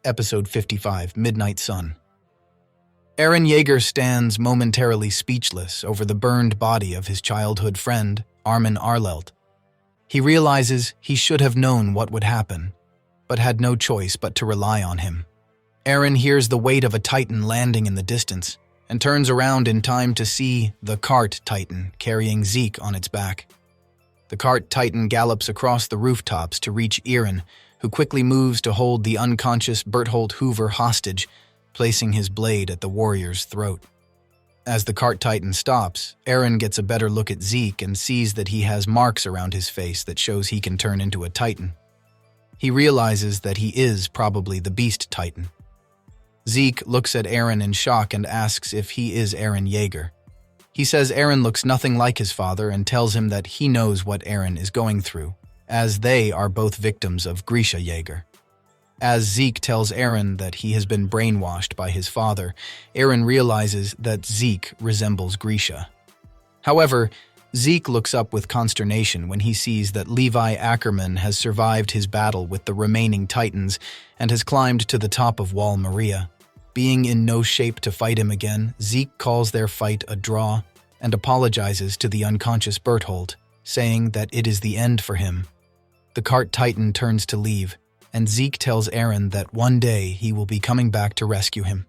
Episode 55, Midnight Sun. Eren Yeager stands momentarily speechless over the burned body of his childhood friend, Armin Arlelt. He realizes he should have known what would happen, but had no choice but to rely on him. Eren hears the weight of a Titan landing in the distance and turns around in time to see the cart Titan carrying Zeke on its back. The cart Titan gallops across the rooftops to reach Eren, who quickly moves to hold the unconscious Berthold Hoover hostage, placing his blade at the warrior's throat. As the cart Titan stops, Eren gets a better look at Zeke and sees that he has marks around his face that shows he can turn into a Titan. He realizes that he is probably the Beast Titan. Zeke looks at Eren in shock and asks if he is Eren Yeager. He says Eren looks nothing like his father and tells him that he knows what Eren is going through, as they are both victims of Grisha Yeager. As Zeke tells Eren that he has been brainwashed by his father, Eren realizes that Zeke resembles Grisha. However, Zeke looks up with consternation when he sees that Levi Ackerman has survived his battle with the remaining Titans and has climbed to the top of Wall Maria. Being in no shape to fight him again, Zeke calls their fight a draw and apologizes to the unconscious Berthold, saying that it is the end for him. The cart Titan turns to leave, and Zeke tells Eren that one day he will be coming back to rescue him.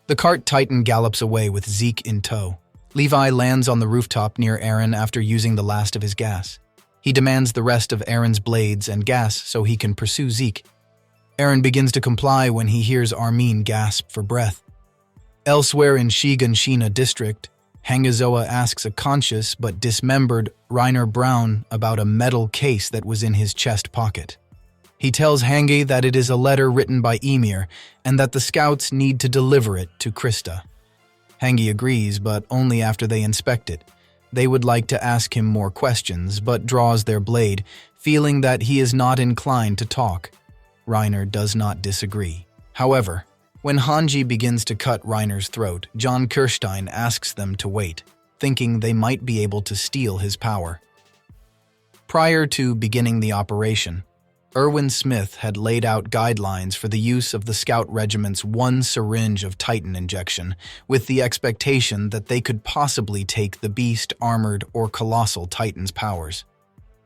The cart Titan gallops away with Zeke in tow. Levi lands on the rooftop near Eren after using the last of his gas. He demands the rest of Eren's blades and gas so he can pursue Zeke. Eren begins to comply when he hears Armin gasp for breath. Elsewhere in Shiganshina district, Hangazoa asks a conscious but dismembered Reiner Braun about a metal case that was in his chest pocket. He tells Hangi that it is a letter written by Ymir and that the scouts need to deliver it to Krista. Hangi agrees, but only after they inspect it. They would like to ask him more questions, but draws their blade, feeling that he is not inclined to talk. Reiner does not disagree. However, when Hanji begins to cut Reiner's throat, John Kirstein asks them to wait, thinking they might be able to steal his power. Prior to beginning the operation, Erwin Smith had laid out guidelines for the use of the Scout Regiment's one syringe of Titan injection, with the expectation that they could possibly take the Beast, Armored, or Colossal Titan's powers.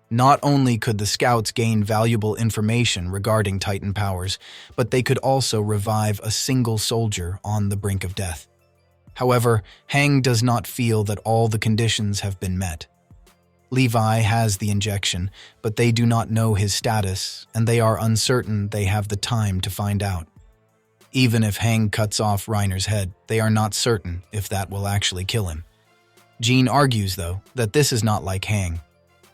Not only could the Scouts gain valuable information regarding Titan powers, but they could also revive a single soldier on the brink of death. However, Hang does not feel that all the conditions have been met. Levi has the injection, but they do not know his status, and they are uncertain they have the time to find out. Even if Hang cuts off Reiner's head, they are not certain if that will actually kill him. Jean argues, though, that this is not like Hang,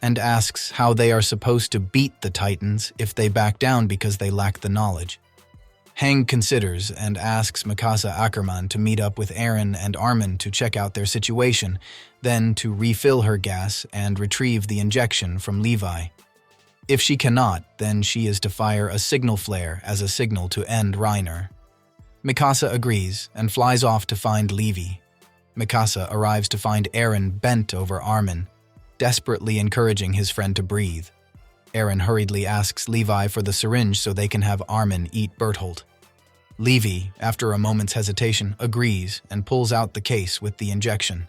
and asks how they are supposed to beat the Titans if they back down because they lack the knowledge. Hang considers and asks Mikasa Ackerman to meet up with Eren and Armin to check out their situation, then to refill her gas and retrieve the injection from Levi. If she cannot, then she is to fire a signal flare as a signal to end Reiner. Mikasa agrees and flies off to find Levi. Mikasa arrives to find Eren bent over Armin, desperately encouraging his friend to breathe. Eren hurriedly asks Levi for the syringe so they can have Armin eat Berthold. Levi, after a moment's hesitation, agrees and pulls out the case with the injection.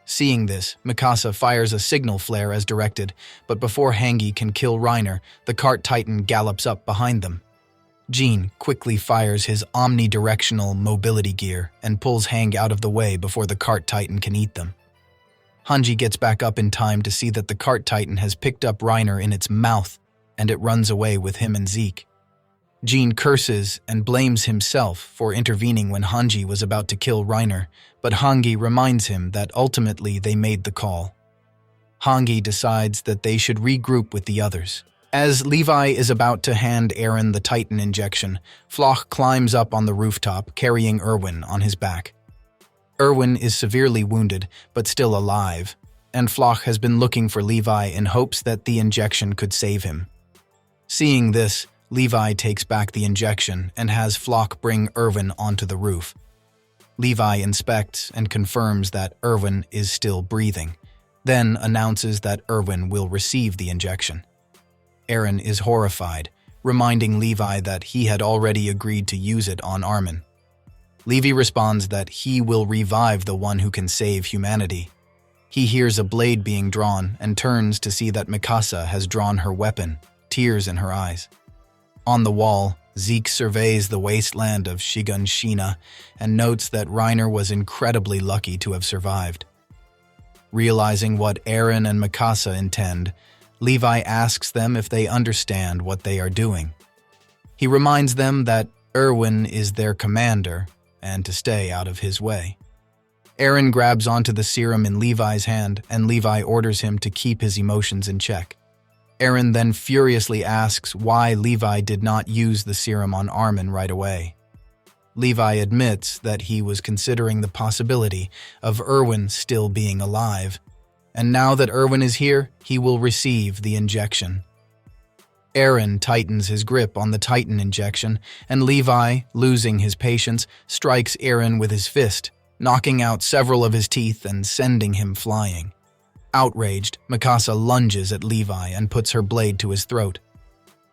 Seeing this, Mikasa fires a signal flare as directed, but before Hangi can kill Reiner, the cart Titan gallops up behind them. Jean quickly fires his omnidirectional mobility gear and pulls Hang out of the way before the cart Titan can eat them. Hanji gets back up in time to see that the cart Titan has picked up Reiner in its mouth, and it runs away with him and Zeke. Jean curses and blames himself for intervening when Hanji was about to kill Reiner, but Hangi reminds him that ultimately they made the call. Hangi decides that they should regroup with the others. As Levi is about to hand Eren the Titan injection, Floch climbs up on the rooftop, carrying Erwin on his back. Erwin is severely wounded, but still alive, and Floch has been looking for Levi in hopes that the injection could save him. Seeing this, Levi takes back the injection and has Floch bring Erwin onto the roof. Levi inspects and confirms that Erwin is still breathing, then announces that Erwin will receive the injection. Eren is horrified, reminding Levi that he had already agreed to use it on Armin. Levi responds that he will revive the one who can save humanity. He hears a blade being drawn and turns to see that Mikasa has drawn her weapon, tears in her eyes. On the wall, Zeke surveys the wasteland of Shiganshina and notes that Reiner was incredibly lucky to have survived. Realizing what Eren and Mikasa intend, Levi asks them if they understand what they are doing. He reminds them that Erwin is their commander and to stay out of his way. Eren grabs onto the serum in Levi's hand, and Levi orders him to keep his emotions in check. Eren then furiously asks why Levi did not use the serum on Armin right away. Levi admits that he was considering the possibility of Erwin still being alive, and now that Erwin is here, he will receive the injection. Eren tightens his grip on the Titan injection, and Levi, losing his patience, strikes Eren with his fist, knocking out several of his teeth and sending him flying. Outraged, Mikasa lunges at Levi and puts her blade to his throat.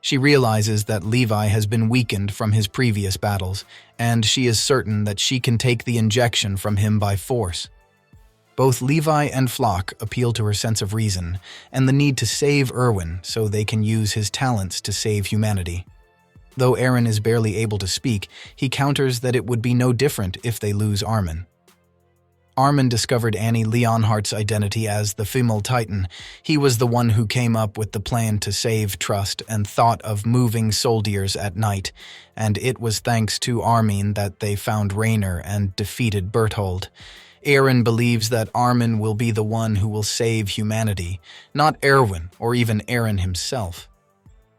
She realizes that Levi has been weakened from his previous battles, and she is certain that she can take the injection from him by force. Both Levi and Floch appeal to her sense of reason and the need to save Erwin so they can use his talents to save humanity. Though Eren is barely able to speak, he counters that it would be no different if they lose Armin. Armin discovered Annie Leonhardt's identity as the female Titan. He was the one who came up with the plan to save Trust and thought of moving soldiers at night, and it was thanks to Armin that they found Reiner and defeated Bertholdt. Eren believes that Armin will be the one who will save humanity, not Erwin or even Eren himself.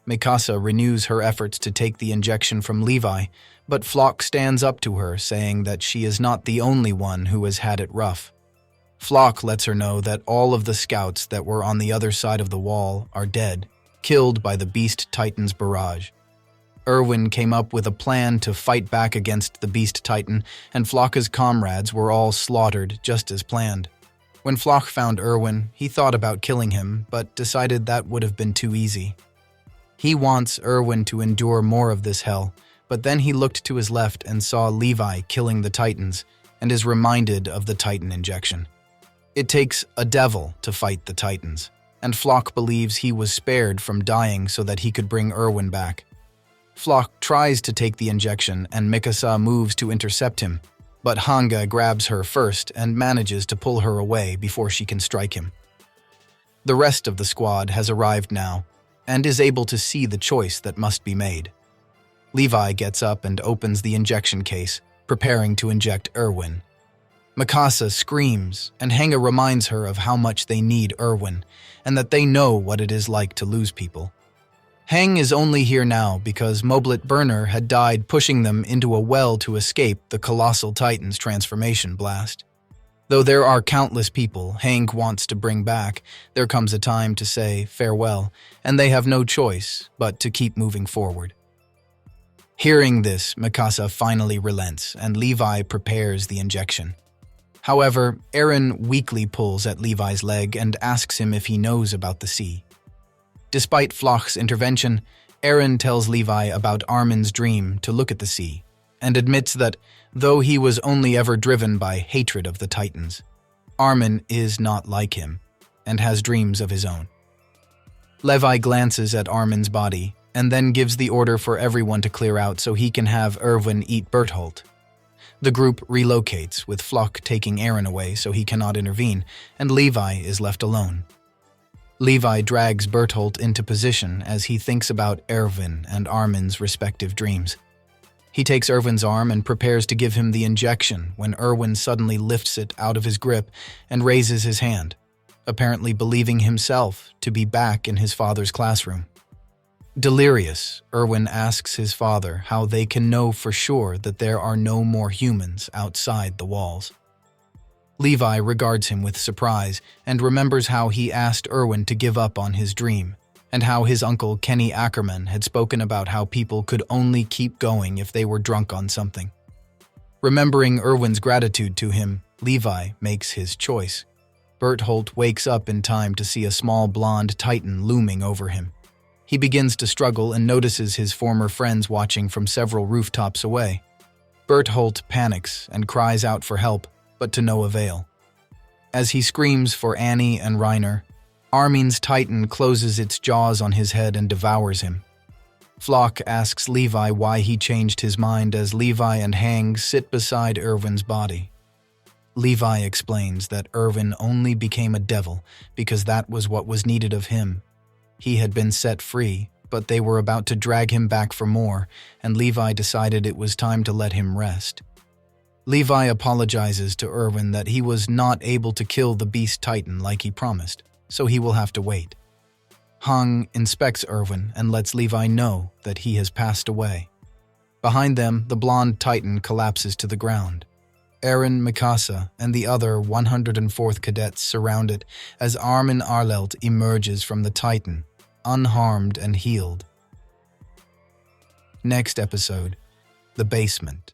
Mikasa renews her efforts to take the injection from Levi, but Floch stands up to her, saying that she is not the only one who has had it rough. Floch lets her know that all of the scouts that were on the other side of the wall are dead, killed by the Beast Titan's barrage. Erwin came up with a plan to fight back against the Beast Titan, and Floch's comrades were all slaughtered just as planned. When Floch found Erwin, he thought about killing him, but decided that would have been too easy. He wants Erwin to endure more of this hell, but then he looked to his left and saw Levi killing the Titans, and is reminded of the Titan injection. It takes a devil to fight the Titans, and Floch believes he was spared from dying so that he could bring Erwin back. Floch tries to take the injection, and Mikasa moves to intercept him, but Hanga grabs her first and manages to pull her away before she can strike him. The rest of the squad has arrived now, and is able to see the choice that must be made. Levi gets up and opens the injection case, preparing to inject Erwin. Mikasa screams, and Hanga reminds her of how much they need Erwin, and that they know what it is like to lose people. Hang is only here now because Moblit Burner had died pushing them into a well to escape the Colossal Titan's transformation blast. Though there are countless people Hank wants to bring back, there comes a time to say farewell, and they have no choice but to keep moving forward. Hearing this, Mikasa finally relents, and Levi prepares the injection. However, Eren weakly pulls at Levi's leg and asks him if he knows about the sea. Despite Floch's intervention, Eren tells Levi about Armin's dream to look at the sea, and admits that, though he was only ever driven by hatred of the Titans, Armin is not like him, and has dreams of his own. Levi glances at Armin's body, and then gives the order for everyone to clear out so he can have Erwin eat Bertholdt. The group relocates, with Floch taking Eren away so he cannot intervene, and Levi is left alone. Levi drags Bertholdt into position as he thinks about Erwin and Armin's respective dreams. He takes Erwin's arm and prepares to give him the injection when Erwin suddenly lifts it out of his grip and raises his hand, apparently believing himself to be back in his father's classroom. Delirious, Erwin asks his father how they can know for sure that there are no more humans outside the walls. Levi regards him with surprise and remembers how he asked Erwin to give up on his dream, and how his uncle Kenny Ackerman had spoken about how people could only keep going if they were drunk on something. Remembering Erwin's gratitude to him, Levi makes his choice. Bertholdt wakes up in time to see a small blonde Titan looming over him. He begins to struggle and notices his former friends watching from several rooftops away. Berthold panics and cries out for help, but to no avail. As he screams for Annie and Reiner, Armin's titan closes its jaws on his head and devours him. Flock asks Levi why he changed his mind as Levi and Hang sit beside Erwin's body. Levi explains that Erwin only became a devil because that was what was needed of him. He had been set free, but they were about to drag him back for more, and Levi decided it was time to let him rest. Levi apologizes to Erwin that he was not able to kill the Beast Titan like he promised, so he will have to wait. Hang inspects Erwin and lets Levi know that he has passed away. Behind them, the blonde Titan collapses to the ground. Eren, Mikasa, and the other 104th cadets surround it as Armin Arlelt emerges from the Titan, unharmed and healed. Next episode, The Basement.